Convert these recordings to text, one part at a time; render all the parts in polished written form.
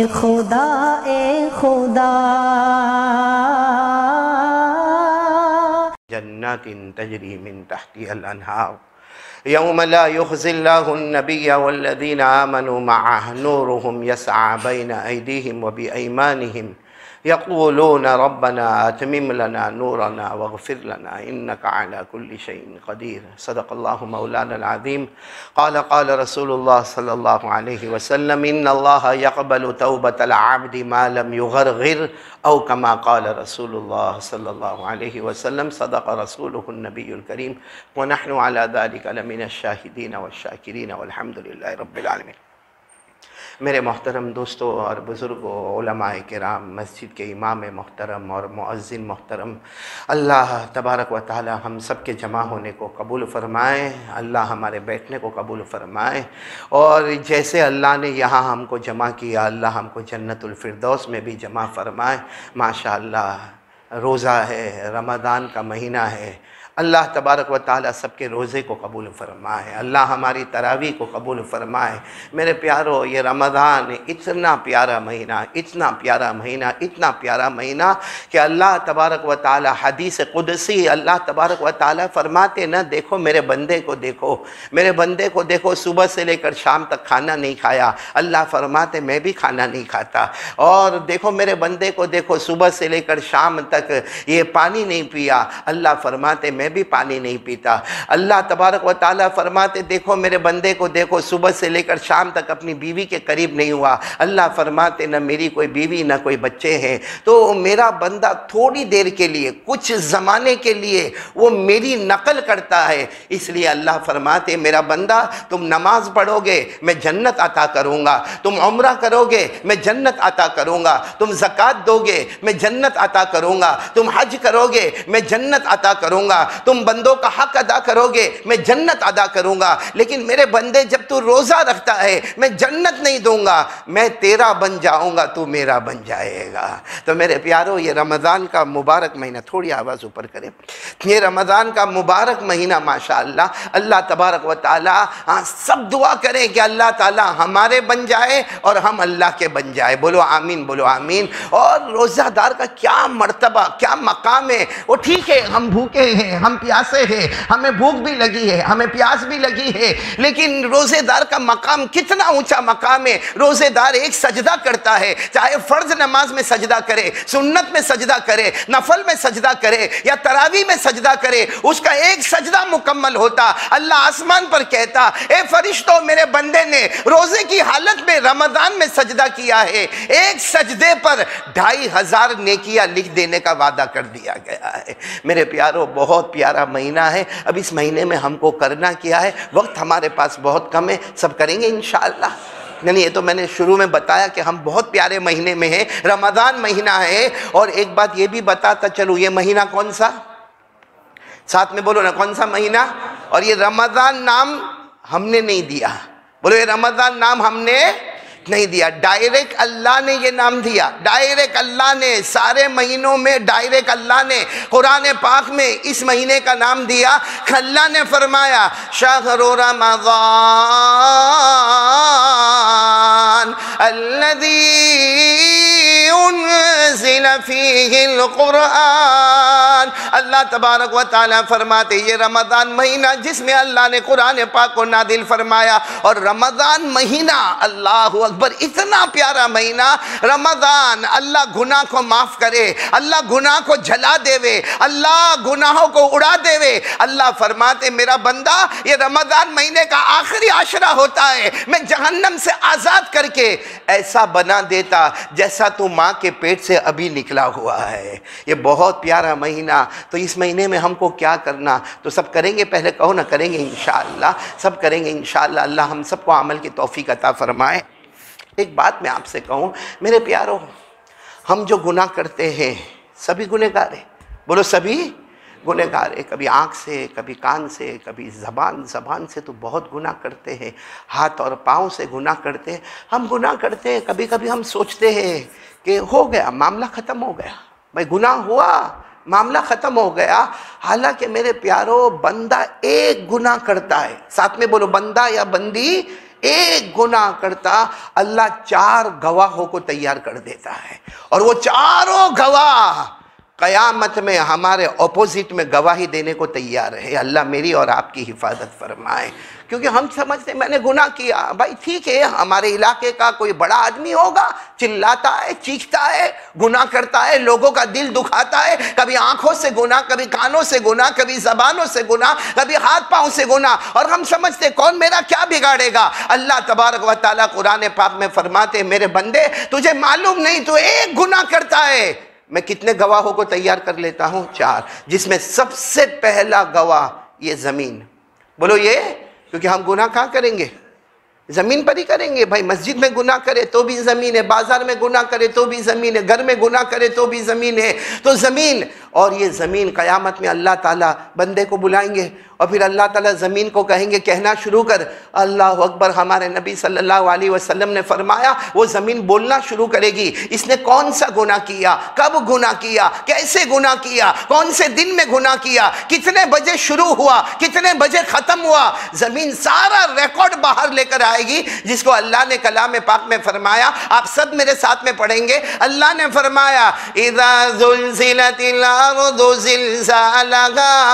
खुदा ए खुदा। जन्नातिन तजरी मिन तहतिहल अनहार यौम ला युख़ज़िल्लाहु नबिय्य वल्लज़ीना आमनू मअहु नूरुहुम यसआ बैना अयदीहिम व बिअयमानिहिम यक़ूलूना रब्बना अतमिम लना नूरना वग़फ़िर लना इन्नका अला कुल्लि शैइन क़दीर। सदक़ल्लाहु मौलाना अज़ीम। क़ाल क़ाल रसूलुल्लाह सल्लल्लाहु अलैहि वसल्लम इन्नल्लाह यक़बलु तौबतल अब्दि मा लम युग़रग़िर औ कमा क़ाल रसूलुल्लाह सल्लल्लाहु अलैहि वसल्लम। सदक़ रसूलुहुन नबियुल करीम व नहनु अला ज़ालिका लमिनश शाहिदीन वश्शाकिरीन वल्हम्दुलिल्लाहि रब्बिल आलमीन। मेरे मोहतरम दोस्तों और बुज़ुर्गों, उलमाए किराम, मस्जिद के इमाम मोहतरम और मुअज़्ज़िन मोहतरम, अल्लाह तबारक व तआला हम सब के जमा होने को कबूल फ़रमाए। अल्लाह हमारे बैठने को कबूल फ़रमाए और जैसे अल्लाह ने यहाँ हमको जमा किया, अल्लाह हमको जन्नतुल फ़िरदौस में भी जमा फ़रमाए। माशाअल्लाह रोज़ा है, रमज़ान का महीना है। अल्लाह तबारक व तआला सबके रोज़े को कबूल फ़रमाए, अल्लाह हमारी तरावी को कबूल फ़रमाए। मेरे प्यारो, ये रमज़ान इतना प्यारा महीना, इतना प्यारा महीना, इतना प्यारा महीना कि अल्लाह तबारक व तआला हदीस कुदसी अल्लाह तबारक व तआला फ़रमाते न, देखो मेरे बंदे को देखो, मेरे बंदे को देखो, सुबह से लेकर शाम तक खाना नहीं खाया। अल्लाह फ़रमाते मैं भी खाना नहीं खाता। और देखो मेरे बंदे को देखो, सुबह से लेकर शाम तक ये पानी नहीं पिया। अल्लाह फ़रमाते मैं भी पानी नहीं पीता। अल्लाह तबारक व तआला फरमाते देखो मेरे बंदे को देखो, सुबह से लेकर शाम तक अपनी बीवी के करीब नहीं हुआ। अल्लाह फरमाते न मेरी कोई बीवी न कोई बच्चे हैं, तो मेरा बंदा थोड़ी देर के लिए, कुछ ज़माने के लिए वो मेरी नकल करता है। इसलिए अल्लाह फरमाते मेरा बंदा तुम नमाज पढ़ोगे मैं जन्नत अता करूँगा, तुम उम्रा करोगे मैं जन्नत अता करूँगा, तुम ज़कात दोगे मैं जन्नत अता करूँगा, तुम हज करोगे मैं जन्नत अता करूँगा, तुम बंदों का हक अदा करोगे मैं जन्नत अदा करूंगा। लेकिन मेरे बंदे जब तू रोज़ा रखता है मैं जन्नत नहीं दूंगा, मैं तेरा बन जाऊंगा, तू मेरा बन जाएगा। तो मेरे प्यारो, ये रमज़ान का मुबारक महीना, थोड़ी आवाज़ ऊपर करें, ये रमज़ान का मुबारक महीना माशाअल्लाह अल्लाह तबारक व तआला, सब दुआ करें कि अल्लाह ताला हमारे बन जाए और हम अल्लाह के बन जाए। बोलो आमीन, बोलो आमीन। और रोज़ादार का क्या मर्तबा, क्या मकाम है। वो ठीक है हम भूखे हैं, हम प्यासे हैं, हमें भूख भी लगी है, हमें प्यास भी लगी है, लेकिन रोज़ेदार का मकाम कितना ऊंचा मकाम है। रोज़ेदार एक सजदा करता है, चाहे फ़र्ज नमाज में सजदा करे, सुन्नत में सजदा करे, नफल में सजदा करे या तरावी में सजदा करे, उसका एक सजदा मुकम्मल होता। अल्लाह आसमान पर कहता, ए फरिश्तों मेरे बंदे ने रोज़े की हालत में रमज़ान में सजदा किया है, एक सजदे पर 2500 नेकियां लिख देने का वादा कर दिया गया है। मेरे प्यारो, बहुत प्यारा महीना है। अब इस महीने में हमको करना क्या है, वक्त हमारे पास बहुत कम है, सब करेंगे इंशाअल्लाह। नहीं, ये तो मैंने शुरू में बताया कि हम बहुत प्यारे महीने में हैं, रमज़ान महीना है। और एक बात ये भी बताता चलूँ, ये महीना कौन सा, साथ में बोलो ना, कौन सा महीना। और ये रमज़ान नाम हमने नहीं दिया, बोलो ये रमज़ान नाम हमने नहीं दिया, डायरेक्ट अल्लाह ने ये नाम दिया। डायरेक्ट अल्लाह ने, सारे महीनों में डायरेक्ट अल्लाह ने कुरान पाक में इस महीने का नाम दिया। अल्लाह ने फरमाया शहरु रमज़ान अल्लज़ी उन्ज़िला फ़ीहिल कुरआन। अल्लाह तबारक व तआला फरमाते ये रमज़ान महीना जिसमें अल्लाह ने कुरान पाक को नादिल फरमाया। और रमज़ान महीना, अल्लाह अकबर, इतना प्यारा महीना रमज़ान। अल्लाह गुनाह को माफ़ करे, अल्लाह गुनाह को जला देवे, अल्लाह गुनाहों को उड़ा देवे। अल्लाह फरमाते मेरा बंदा, ये रमज़ान महीने का आखिरी आशरा होता है, मैं जहन्नम से आज़ाद करके ऐसा बना देता जैसा तू माँ के पेट से अभी निकला हुआ है। ये बहुत प्यारा महीना। तो इस महीने में हमको क्या करना, तो सब करेंगे, पहले कहो ना, करेंगे इंशाअल्लाह, सब करेंगे इंशाअल्लाह। अल्लाह हम सबको अमल की तौफीक अता फरमाए। एक बात मैं आपसे कहूँ मेरे प्यारो, हम जो गुनाह करते हैं सभी गुनहगार हैं, बोलो सभी गुनहगार है। कभी आँख से, कभी कान से, कभी ज़बान से तो बहुत गुनाह करते हैं, हाथ और पाँव से गुनाह करते हैं। हम गुनाह करते हैं, कभी कभी हम सोचते हैं कि हो गया, मामला ख़त्म हो गया, भाई गुनाह हुआ, मामला ख़त्म हो गया। हालांकि मेरे प्यारो, बंदा एक गुनाह करता है, साथ में बोलो बंदा या बंदी एक गुनाह करता अल्लाह 4 गवाहों को तैयार कर देता है, और वो चारों गवाह कयामत में हमारे ऑपोजिट में गवाही देने को तैयार है। अल्लाह मेरी और आपकी हिफाजत फरमाए। क्योंकि हम समझते मैंने गुनाह किया, भाई ठीक है, हमारे इलाके का कोई बड़ा आदमी होगा, चिल्लाता है, चीखता है, गुनाह करता है, लोगों का दिल दुखाता है, कभी आंखों से गुनाह, कभी कानों से गुनाह, कभी जबानों से गुनाह, कभी हाथ पांव से गुनाह, और हम समझते कौन मेरा क्या बिगाड़ेगा। अल्लाह तबारक व तआला कुरान पाक में फरमाते, मेरे बंदे तुझे मालूम नहीं, तू एक गुनाह करता है, मैं कितने गवाहों को तैयार कर लेता हूं? 4, जिसमें सबसे पहला गवाह ये जमीन। बोलो ये, क्योंकि हम गुनाह कहाँ करेंगे? जमीन पर ही करेंगे। भाई मस्जिद में गुनाह करे तो भी जमीन है, बाजार में गुनाह करे तो भी जमीन है, घर में गुनाह करे तो भी जमीन है। तो जमीन, और ये जमीन कयामत में अल्लाह ताला बंदे को बुलाएंगे, और फिर अल्लाह ताला ज़मीन को कहेंगे कहना शुरू कर अल्लाह अकबर। हमारे नबी सल्लल्लाहु अलैहि वसल्लम ने फरमाया वो ज़मीन बोलना शुरू करेगी, इसने कौन सा गुनाह किया, कब गुनाह किया, कैसे गुनाह किया, कौन से दिन में गुनाह किया, कितने बजे शुरू हुआ, कितने बजे ख़त्म हुआ। ज़मीन सारा रिकॉर्ड बाहर लेकर आएगी, जिसको अल्लाह ने कलाम पाक में फरमाया, आप सब मेरे साथ में पढ़ेंगे। अल्लाह ने फरमाया इज़ा ज़ुलज़िलतिल अर्दु ज़िलज़ालहा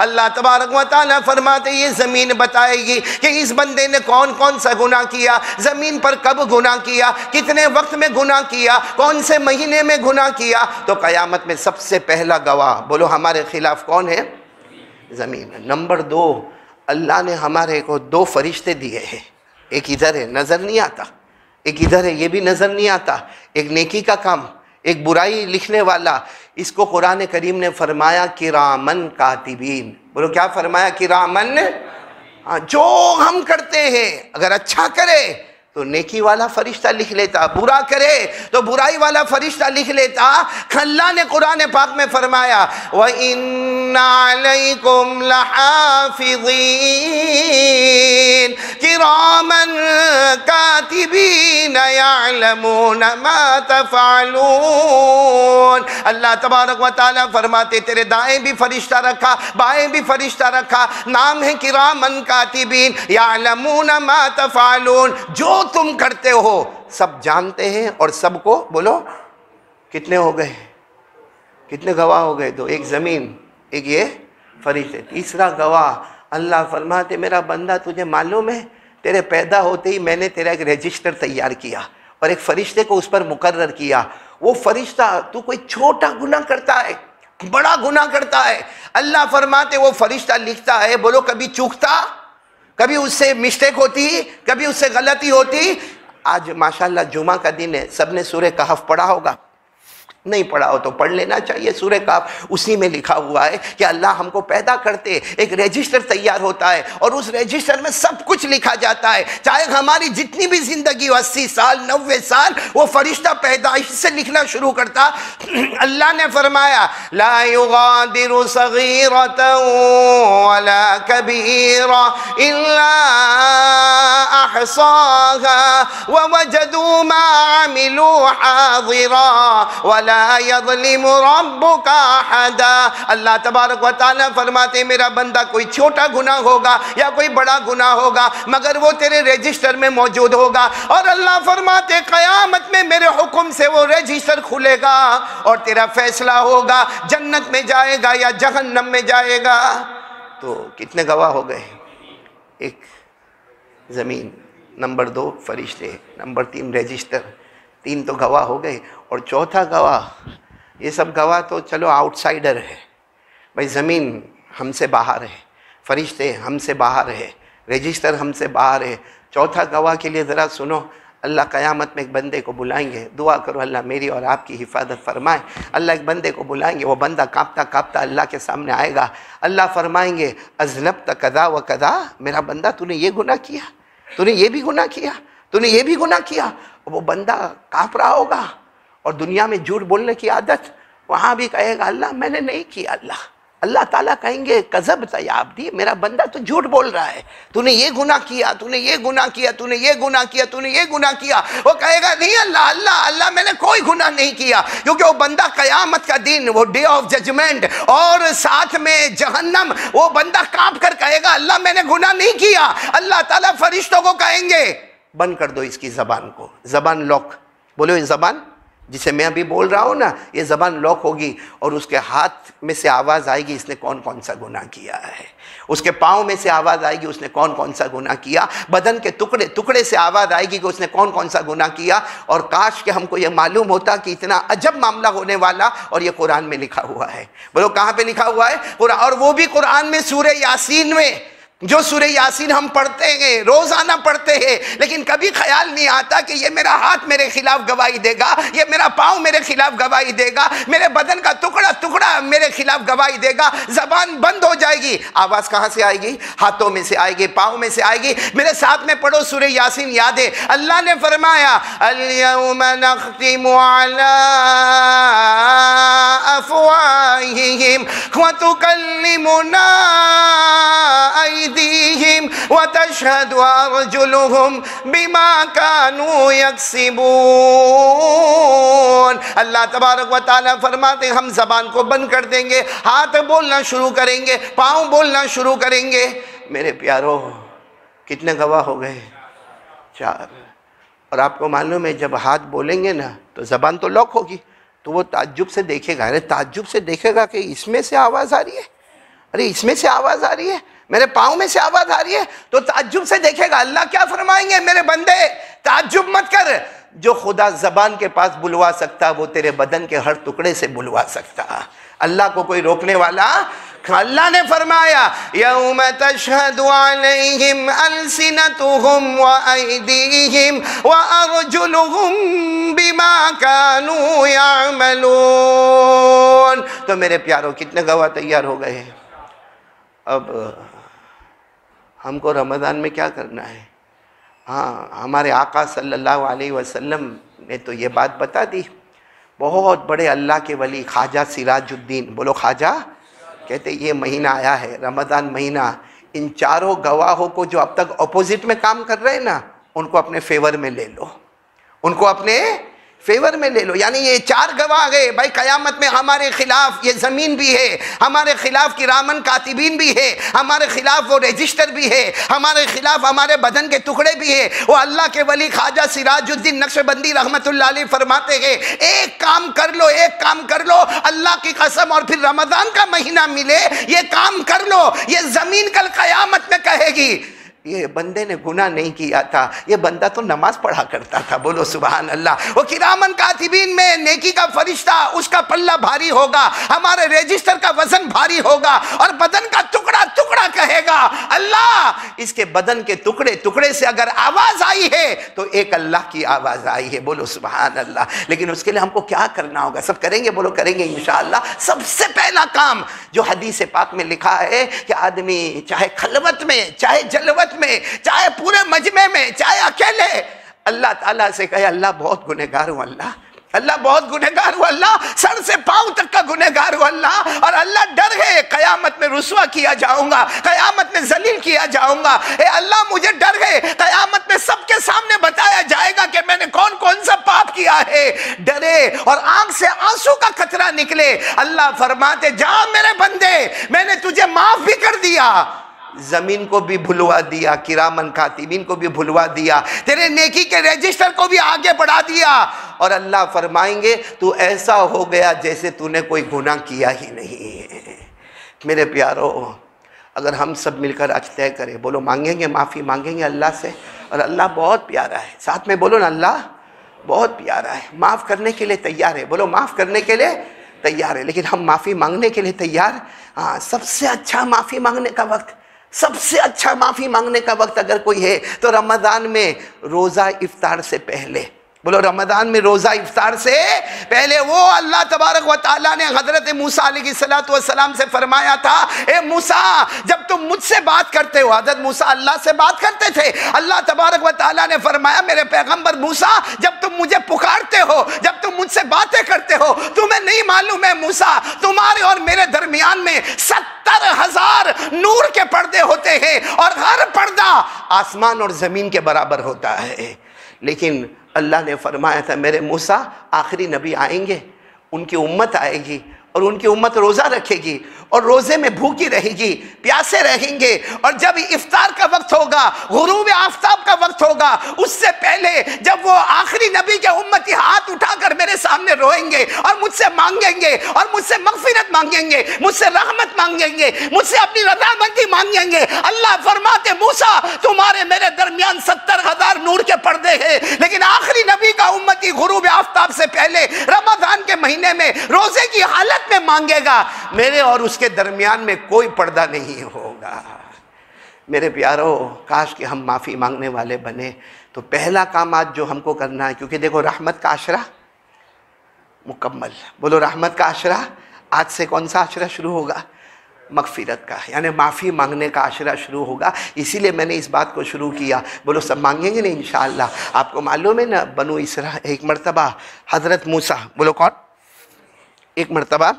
अल्लाह तबारक व तआला फरमाते ये ज़मीन बताएगी कि इस बंदे ने कौन कौन सा गुनाह किया, ज़मीन पर कब गुनाह किया, कितने वक्त में गुनाह किया, कौन से महीने में गुनाह किया। तो क़यामत में सबसे पहला गवाह बोलो हमारे खिलाफ कौन है? ज़मीन। नंबर 2, अल्लाह ने हमारे को 2 फरिश्ते दिए हैं। एक इधर है, नज़र नहीं आता, एक इधर है, ये भी नज़र नहीं आता। एक नेकी का काम, एक बुराई लिखने वाला। इसको कुरान करीम ने फरमाया किरामन कातिबीन। बोलो क्या फरमाया? किरामन। जो हम करते हैं, अगर अच्छा करे तो नेकी वाला फरिश्ता लिख लेता, बुरा करे तो बुराई वाला फरिश्ता लिख लेता। अल्लाह ने कुरान पाक में फरमाया व इन्ना अलैकुम लहाफिज़ीन किरामन कातिबीन यअलमून मा तफ़अलून। अल्लाह तबारक व तआला फरमाते तेरे दाएं भी फरिश्ता रखा, बाएं भी फरिश्ता रखा, नाम है किरामन कातिबीन यअलमून मा तफ़अलून। जो तुम करते हो सब जानते हैं, और सबको बोलो कितने हो गए, कितने गवाह हो गए? 2, एक ज़मीन, एक ये फरिश्ते। तीसरा गवाह अल्लाह फरमाते मेरा बंदा तुझे मालूम है तेरे पैदा होते ही मैंने तेरा एक रजिस्टर तैयार किया और एक फरिश्ते को उस पर मुकर्रर किया। वो फरिश्ता, तू कोई छोटा गुनाह करता है, बड़ा गुनाह करता है, अल्लाह फरमाते वो फरिश्ता लिखता है। बोलो कभी चूकता, कभी उससे मिस्टेक होती, कभी उससे गलती होती। आज माशाल्लाह जुमा का दिन है, सबने सूरह कहफ पढ़ा होगा, नहीं पढ़ा हो तो पढ़ लेना चाहिए। सूरह कहफ, उसी में लिखा हुआ है कि अल्लाह हमको पैदा करते एक रजिस्टर तैयार होता है, और उस रजिस्टर में सब कुछ लिखा जाता है, चाहे हमारी जितनी भी जिंदगी हो, 80 साल 90 साल, वो फरिश्ता पैदाइश से लिखना शुरू करता। अल्लाह ने फरमाया ला युगादिरु सगीरतन वला कबीरा इल्ला अहसाहा व वजदू मा अमिलू हाज़िरा वला यज़लिमु रब्बुका अहदा। अल्लाह तबारक व तआला फरमाते मेरा बंदा कोई छोटा गुनाह होगा या कोई बड़ा गुनाह होगा, मगर वो तेरे रजिस्टर में मौजूद होगा। और अल्लाह फरमाते क़यामत में मेरे हुक्म से वो रजिस्टर खुलेगा और तेरा फैसला होगा, जन्नत में जाएगा या जहन्नम में जाएगा। तो कितने गवाह हो गए? एक ज़मीन, नंबर 2 फरिश्ते, नंबर 3 रजिस्टर, 3 तो गवाह हो गए। और चौथा गवाह, ये सब गवाह तो चलो आउटसाइडर है, भाई ज़मीन हमसे बाहर है, फरिश्ते हमसे बाहर है, रजिस्टर हमसे बाहर है। चौथा गवाह के लिए ज़रा सुनो, अल्लाह क़यामत में एक बंदे को बुलाएंगे, दुआ करो अल्लाह मेरी और आपकी हिफाजत फरमाए। अल्लाह एक बंदे को बुलाएंगे, वो बंदा काँपता काँपता अल्लाह के सामने आएगा। अल्लाह फरमाएंगे अज़नबत कदा व कदा, मेरा बंदा तूने ये गुनाह किया, तूने ये भी गुनाह किया, तूने ये भी गुनाह किया। वो बंदा काँप रहा होगा, और दुनिया में झूठ बोलने की आदत, वहाँ भी कहेगा अल्लाह मैंने नहीं किया, अल्लाह अल्लाह ताला कहेंगे कज़ब तयाब्दी, मेरा बंदा तो झूठ बोल रहा है, तूने ये गुनाह किया, तूने ये गुनाह किया, तूने ये गुनाह किया, तूने ये गुनाह किया। वो कहेगा नहीं अल्लाह अल्लाह अल्लाह मैंने कोई गुनाह नहीं किया, क्योंकि वो बंदा क़यामत का दिन, वो डे ऑफ जजमेंट और साथ में जहन्नम, वो बंदा कांप कर कहेगा अल्लाह मैंने गुनाह नहीं किया। अल्लाह ताला फरिश्तों को कहेंगे बंद कर दो इसकी ज़बान को, ज़बान लॉक। बोलो ये ज़बान जिसे मैं अभी बोल रहा हूँ ना, ये ज़बान लॉक होगी और उसके हाथ में से आवाज़ आएगी इसने कौन कौन सा गुनाह किया है, उसके पाँव में से आवाज़ आएगी उसने कौन कौन सा गुनाह किया, बदन के टुकड़े टुकड़े से आवाज़ आएगी कि उसने कौन कौन सा गुनाह किया। और काश कि हमको ये मालूम होता कि इतना अजब मामला होने वाला, और ये कुरान में लिखा हुआ है। बोलो कहाँ पे लिखा हुआ है? और वो भी कुरान में सूरह यासीन में, जो सूरह यासीन हम पढ़ते हैं, रोजाना पढ़ते हैं, लेकिन कभी ख्याल नहीं आता कि ये मेरा हाथ मेरे खिलाफ गवाही देगा, ये मेरा पाँव मेरे खिलाफ गवाही देगा, मेरे बदन का टुकड़ा टुकड़ा मेरे खिलाफ गवाही देगा। जबान बंद हो जाएगी, आवाज कहाँ से आएगी? हाथों में से आएगी, पाँव में से आएगी। मेरे साथ में पढ़ो सूरह यासीन, याद है अल्लाह ने फरमाया अल-यौमा नख्तिमु अला अफ़वाहिहिम व तुकल्लिमुना व तशहदु अर्जुलुहुम बिमा कानू यक्सिबून। अल्लाह तबारक व तआला फरमाते हम ज़बान को बंद कर देंगे, हाथ बोलना शुरू करेंगे, पाँव बोलना शुरू करेंगे। मेरे प्यारो कितने गवाह हो गए? 4। और आपको मालूम है जब हाथ बोलेंगे ना तो ज़बान तो लॉक होगी, तो वो ताज्जुब से देखेगा, अरे ताज्जुब से देखेगा कि इसमें से आवाज़ आ रही है, अरे इसमें से आवाज़ आ रही है, मेरे पाँव में से आवाज़ आ रही है, तो ताज्जुब से देखेगा। अल्लाह क्या फरमाएंगे? मेरे बंदे ताज्जुब मत कर, जो खुदा ज़बान के पास बुलवा सकता वो तेरे बदन के हर टुकड़े से बुलवा सकता। अल्लाह को कोई रोकने वाला? अल्लाह ने फरमाया यौम तशहदु अलैहिम अलसिनतुहुम व अयदीहिम व अर्जुलुहुम बिमा कानू यअमलून। तो मेरे प्यारों कितने गवाह तैयार हो गए हैं। अब हमको रमज़ान में क्या करना है? हाँ, हमारे आका सल्लल्लाहु अलैहि वसल्लम ने तो ये बात बता दी। बहुत बड़े अल्लाह के वली ख्वाजा सिराजुद्दीन, बोलो ख्वाजा, कहते ये महीना आया है रमज़ान महीना, इन चारों गवाहों को जो अब तक अपोजिट में काम कर रहे हैं ना, उनको अपने फेवर में ले लो, उनको अपने फेवर में ले लो। यानी ये 4 गवाह गए भाई, क़यामत में हमारे खिलाफ ये ज़मीन भी है, हमारे खिलाफ किरामन कातिबीन भी है, हमारे खिलाफ वो रजिस्टर भी है, हमारे खिलाफ हमारे बदन के टुकड़े भी है। वो अल्लाह के वली ख्वाजा सिराजुद्दीन नक्शबंदी रहमतुल्लाह अलैह फरमाते हैं एक काम कर लो, एक काम कर लो, अल्लाह की कसम, और फिर रमज़ान का महीना मिले, ये काम कर लो, ये ज़मीन कल क़यामत में कहेगी ये बंदे ने गुनाह नहीं किया था, ये बंदा तो नमाज पढ़ा करता था। बोलो सुभान अल्लाह। वो किरामन कातिबीन में नेकी का फरिश्ता, उसका पल्ला भारी होगा, हमारे रजिस्टर का वजन भारी होगा, और बदन का टुकड़ा टुकड़ा कहेगा अल्लाह इसके बदन के टुकड़े टुकड़े से अगर आवाज आई है तो एक अल्लाह की आवाज आई है। बोलो सुभान अल्लाह। लेकिन उसके लिए हमको क्या करना होगा? सब करेंगे? बोलो करेंगे इंशाअल्लाह। सबसे पहला काम जो हदीस पाक में लिखा है कि आदमी चाहे खलवत में, चाहे जलवत में, चाहे पूरे मजमे में, चाहे अकेले, अल्लाह ताला से कहे अल्लाह बहुत गुनहगार हूं, अल्लाह अल्लाह बहुत गुनहगार हूं, अल्लाह सर से पांव तक का गुनहगार हूं अल्लाह, और अल्लाह डर है कयामत में रुसवा किया जाऊंगा, कयामत में जलील किया जाऊंगा। ए अल्लाह मुझे डर है कयामत में सबके सामने बताया जाएगा कि मैंने कौन कौन सा पाप किया है। डरे और आंख से आंसू का कतरा निकले। अल्लाह फरमाते जा मेरे बंदे, मैंने तुझे माफ भी कर दिया, जमीन को भी भुलवा दिया, किरामन कातिबीन को भी भुलवा दिया, तेरे नेकी के रजिस्टर को भी आगे बढ़ा दिया। और अल्लाह फरमाएंगे तू ऐसा हो गया जैसे तूने कोई गुनाह किया ही नहीं है। मेरे प्यारो, अगर हम सब मिलकर आज तय करें, बोलो मांगेंगे, माफ़ी मांगेंगे अल्लाह से, और अल्लाह बहुत प्यारा है, साथ में बोलो ना अल्लाह बहुत प्यारा है, माफ़ करने के लिए तैयार है। बोलो माफ़ करने के लिए तैयार है। लेकिन हम माफ़ी मांगने के लिए तैयार? हाँ, सबसे अच्छा माफ़ी मांगने का वक्त, सबसे अच्छा माफ़ी मांगने का वक्त अगर कोई है तो रमज़ान में रोज़ा इफ्तार से पहले बोलो रमजान में रोज़ा इफ्तार से पहले वो अल्लाह तबारक व तआला ने हज़रत मूसा अलैहिस्सलातु वस्सलाम से फरमाया था, ए मूसा जब तुम मुझसे बात करते हो, हज़रत मूसा अल्लाह से बात करते थे, अल्लाह तबारक व तआला ने फरमाया मेरे पैगंबर मूसा जब तुम मुझे पुकारते हो, जब तुम मुझसे बातें करते हो, तुम्हें नहीं मालूम है मूसा तुम्हारे और मेरे दरमियान में 70,000 नूर के पर्दे होते हैं और हर पर्दा आसमान और ज़मीन के बराबर होता है। लेकिन अल्लाह ने फरमाया था मेरे मूसा आखिरी नबी आएंगे, उनकी उम्मत आएगी और उनकी उम्मत रोज़ा रखेगी और रोज़े में भूखी रहेगी, प्यासे रहेंगे, और जब इफ्तार का वक्त होगा, गुरूब आफ्ताब का वक्त होगा, उससे पहले जब वो आखिरी नबी के उम्मती हाथ उठाकर मेरे सामने रोएंगे और मुझसे मांगेंगे और मुझसे मगफिरत मांगेंगे, मुझसे रहमत मांगेंगे, मुझसे अपनी रज़ामंदी मांगेंगे। अल्लाह फरमाते मूसा तुम्हारे मेरे दरमियान 70,000 नूर के पर्दे हैं, लेकिन आखिरी नबी का उम्मती गुरूब आफ्ताब से पहले रमजान के महीने में रोज़े की हालत में मांगेगा, मेरे और उसके दरमियान में कोई पर्दा नहीं होगा। मेरे प्यारों, काश कि हम माफ़ी मांगने वाले बने। तो पहला काम आज जो हमको करना है, क्योंकि देखो रहमत का आशरा मुकम्मल, बोलो रहमत का आशरा, आज से कौन सा आशरा शुरू होगा? मगफिरत का, यानी माफ़ी मांगने का आशरा शुरू होगा। इसीलिए मैंने इस बात को शुरू किया। बोलो सब मांगेंगे ना इंशाअल्लाह। आपको मालूम है ना, बनु इसरा एक मरतबा हज़रत मूसा, बोलो कौन, एक मरतबा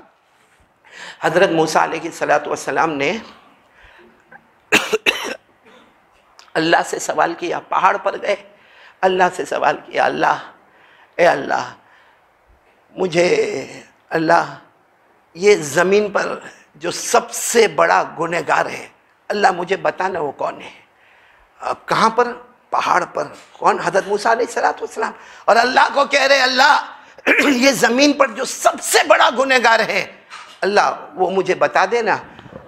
हज़रत मूसा अलैहिस्सलातु वस्सलाम ने अल्लाह से सवाल किया, पहाड़ पर गए, अल्लाह से सवाल किया, अल्लाह ए अल्लाह मुझे अल्लाह ये ज़मीन पर जो सबसे बड़ा गुनहगार है अल्लाह मुझे बताना वो कौन है। कहाँ पर? पहाड़ पर। कौन? हज़रत मूसा अलैहिस्सलातु वस्सलाम। और अल्लाह को कह रहे अल्लाह ये ज़मीन पर जो सबसे बड़ा गुनहगार है अल्लाह वो मुझे बता देना।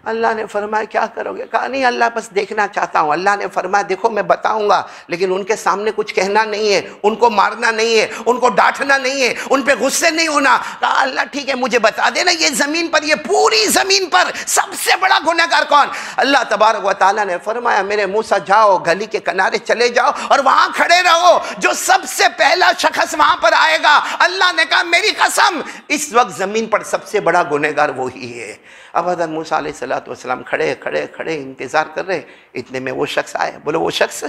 अल्लाह ने फरमाया क्या करोगे? कहा नहीं अल्लाह बस देखना चाहता हूँ। अल्लाह ने फरमाया देखो मैं बताऊँगा, लेकिन उनके सामने कुछ कहना नहीं है, उनको मारना नहीं है, उनको डांटना नहीं है, उन पे गुस्से नहीं होना। कहा अल्लाह ठीक है मुझे बता देना ये ज़मीन पर, ये पूरी ज़मीन पर सबसे बड़ा गुनहगार कौन? अल्लाह तबारक व तआला ने फरमाया मेरे मूसा जाओ गली के किनारे चले जाओ और वहाँ खड़े रहो, जो सबसे पहला शख्स वहाँ पर आएगा अल्लाह ने कहा मेरी कसम इस वक्त ज़मीन पर सबसे बड़ा गुनहगार वही है। अब हज़रत मूसा अलैहिस्सलातु वस्सलाम खड़े खड़े खड़े इंतज़ार कर रहे, इतने में वो शख्स आए। बोलो वो शख्स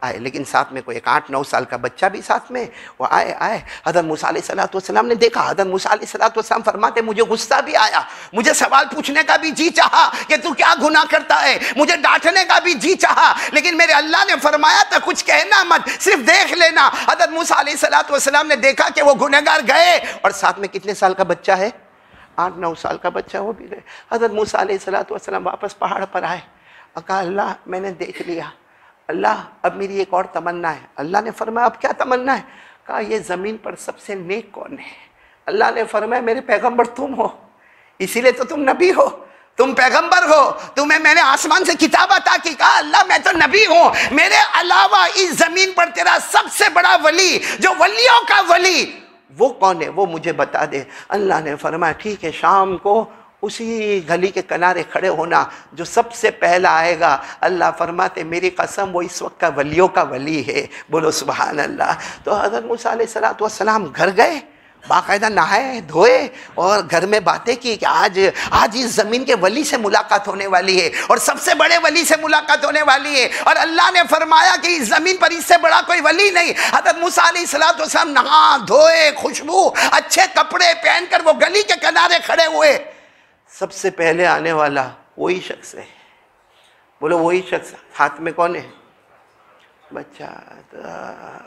आए, लेकिन साथ में कोई एक 8-9 साल का बच्चा भी साथ में। वो आए हज़रत मूसा अलैहिस्सलातु वस्सलाम ने देखा। हज़रत मूसा अलैहिस्सलातु वस्सलाम फरमाते मुझे गुस्सा भी आया, मुझे सवाल पूछने का भी जी चाहा कि तू क्या गुनाह करता है, मुझे डांटने का भी जी चाहा, लेकिन मेरे अल्लाह ने फरमाया था कुछ कहना मत, सिर्फ देख लेना। हज़रत मूसा अलैहिस्सलातु वस्सलाम ने देखा कि वो गुनहगार गए और साथ में कितने साल का बच्चा है? 8-9 साल का बच्चा, वो भी रहे। हज़रत मूसा अलैहिस्सलातु वस्सलाम वापस पहाड़ पर आए और कहा अल्लाह मैंने देख लिया, अल्लाह अब मेरी एक और तमन्ना है। अल्लाह ने फरमाया अब क्या तमन्ना है? कहा ये ज़मीन पर सबसे नेक कौन है? अल्लाह ने फरमाया मेरे पैगंबर तुम हो, इसीलिए तो तुम नबी हो, तुम पैगंबर हो, तुम्हें मैंने आसमान से किताब अता की। कहा अल्लाह मैं तो नबी हूँ, मेरे अलावा इस ज़मीन पर तेरा सबसे बड़ा वली, जो वलियों का वली, वो कौन है वो मुझे बता दे। अल्लाह ने फरमाया ठीक है शाम को उसी गली के किनारे खड़े होना, जो सबसे पहला आएगा अल्लाह फरमाते मेरी कसम वो इस वक्त का वलियों का वली है। बोलो सुभान अल्लाह। तो हज़रत मूसा अलैहिस्सलातु वस्सलाम घर गए, बाकायदा नहाए धोए और घर में बातें की कि आज इस ज़मीन के वली से मुलाकात होने वाली है और सबसे बड़े वली से मुलाकात होने वाली है। और अल्लाह ने फरमाया कि इस ज़मीन पर इससे बड़ा कोई वली नहीं। हज़रत मूसा अलैहिस्सलातु वस्सलाम नहा धोए, खुशबू अच्छे कपड़े पहनकर वो गली के किनारे खड़े हुए। सबसे पहले आने वाला वही शख्स है। बोलो वही शख्स। हाथ में कौन है? बच्चा।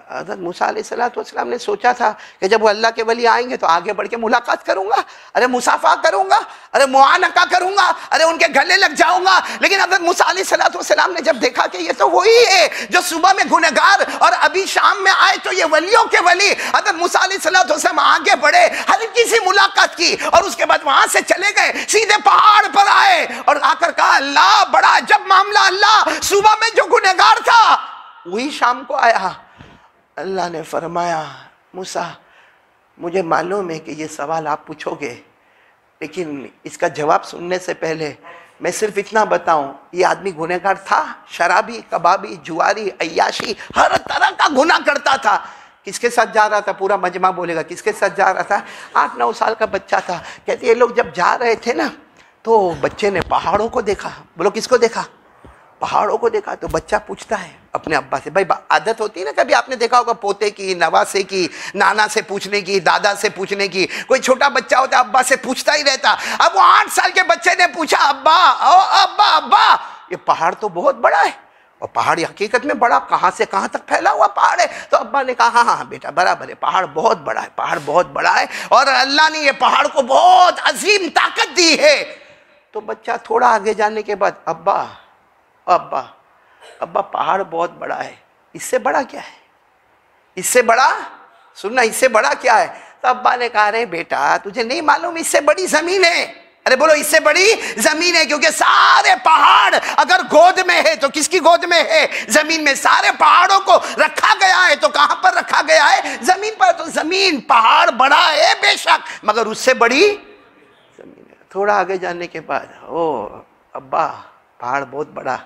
हज़रत मूसा अलैहिस्सलातु वस्सलाम ने सोचा था कि जब वो अल्लाह के वली आएंगे तो आगे बढ़ के मुलाकात करूंगा, अरे मुसाफा करूंगा, अरे मुआनका करूंगा, अरे उनके गले लग जाऊंगा। लेकिन हज़रत मूसा अलैहिस्सलातु वस्सलाम ने जब देखा कि ये तो वही है जो सुबह में गुनहगार और अभी शाम में आए तो ये वलियों के वली। हज़रत मूसा अलैहिस्सलातु वस्सलाम आगे बढ़े, हल्की सी मुलाकात की और उसके बाद वहां से चले गए, सीधे पहाड़ पर आए और आकर कहा अल्लाह बड़ा अजब मामला, अल्लाह सुबह में जो गुनहगार था वही शाम को आया। अल्लाह ने फरमाया मूसा मुझे मालूम है कि ये सवाल आप पूछोगे, लेकिन इसका जवाब सुनने से पहले मैं सिर्फ इतना बताऊं, ये आदमी गुनहगार था, शराबी, कबाबी, जुआरी, अय्याशी, हर तरह का गुनाह करता था, किसके साथ जा रहा था? पूरा मजमा बोलेगा किसके साथ जा रहा था? 8-9 साल का बच्चा था। कहते ये लोग जब जा रहे थे ना तो बच्चे ने पहाड़ों को देखा। बोलो किसको देखा? पहाड़ों को देखा। तो बच्चा पूछता है अपने अब्बा से, भाई आदत होती है ना, कभी आपने देखा होगा पोते की, नवासे की, नाना से पूछने की, दादा से पूछने की। कोई छोटा बच्चा होता अब्बा से पूछता ही रहता। अब वो 8 साल के बच्चे ने पूछा, अब्बा ओ अब्बा अब्बा ये पहाड़ तो बहुत बड़ा है। और पहाड़ हकीकत में बड़ा, कहाँ से कहाँ तक फैला हुआ पहाड़ है। तो अब्बा ने कहा हाँ हाँ बेटा बराबर है, पहाड़ बहुत बड़ा है, पहाड़ बहुत बड़ा है और अल्लाह ने ये पहाड़ को बहुत अजीम ताकत दी है। तो बच्चा थोड़ा आगे जाने के बाद, अब्बा अब्बा अब्बा पहाड़ बहुत बड़ा है, इससे बड़ा क्या है? इससे बड़ा सुनना, इससे बड़ा क्या है? तो अब्बा ने कहा अरे बेटा तुझे नहीं मालूम, इससे बड़ी जमीन है। अरे बोलो इससे बड़ी जमीन है, क्योंकि सारे पहाड़ अगर गोद में है तो किसकी गोद में है? जमीन में। सारे पहाड़ों को रखा गया है तो कहां पर रखा गया है? जमीन पर। तो जमीन, पहाड़ बड़ा है बेशक, मगर उससे बड़ी जमीन है। थोड़ा आगे जाने के बाद, ओ अब्बा पहाड़ बहुत बड़ा,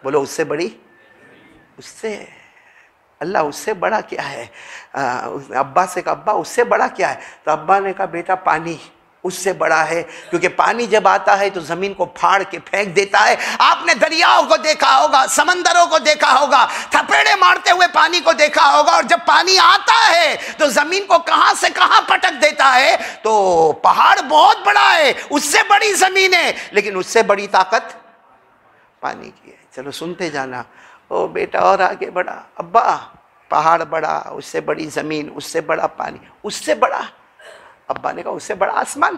बोलो उससे बड़ी, उससे अल्लाह उससे बड़ा क्या है? अब्बा से कहा अब्बा उससे बड़ा क्या है? तो अब्बा ने कहा बेटा पानी उससे बड़ा है, क्योंकि पानी जब आता है तो जमीन को फाड़ के फेंक देता है। आपने दरियाओं को देखा होगा, समंदरों को देखा होगा, थपेड़े मारते हुए पानी को देखा होगा। और जब पानी आता है तो जमीन को कहां से कहां पटक देता है। तो पहाड़ बहुत बड़ा है, उससे बड़ी जमीन है, लेकिन उससे बड़ी ताकत पानी की है। चलो सुनते जाना। ओ बेटा और आगे बढ़ा, अब्बा पहाड़ बड़ा, उससे बड़ी जमीन, उससे बड़ा पानी, उससे बड़ा। अब्बा ने कहा उससे बड़ा आसमान,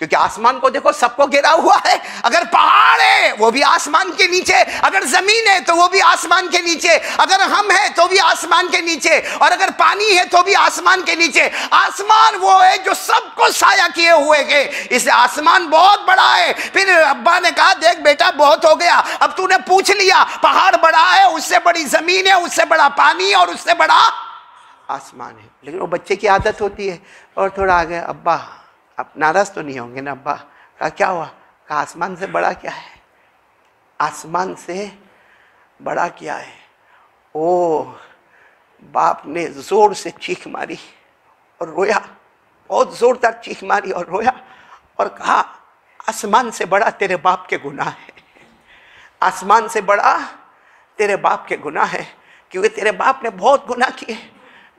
क्योंकि आसमान को देखो सबको घेरा हुआ है। अगर पहाड़ है वो भी आसमान के नीचे, अगर जमीन है तो वो भी आसमान के नीचे, अगर हम हैं तो भी आसमान के नीचे, और अगर पानी है तो भी आसमान के नीचे। आसमान वो है जो सबको साया किए हुए है, इसलिए आसमान बहुत बड़ा है। फिर अब्बा ने कहा देख बेटा बहुत हो गया, अब तूने पूछ लिया, पहाड़ बड़ा है, उससे बड़ी जमीन है, उससे बड़ा पानी और उससे बड़ा आसमान है। लेकिन वो बच्चे की आदत होती है। और थोड़ा आगे, अब्बा आप नाराज तो नहीं होंगे ना? अब्बा कहा क्या हुआ? कहा आसमान से बड़ा क्या है? आसमान से बड़ा क्या है? ओ बाप ने जोर से चीख मारी और रोया, बहुत जोरदार चीख मारी और रोया और कहा आसमान से बड़ा तेरे बाप के गुनाह है, आसमान से बड़ा तेरे बाप के गुनाह है, क्योंकि तेरे बाप ने बहुत गुनाह किए,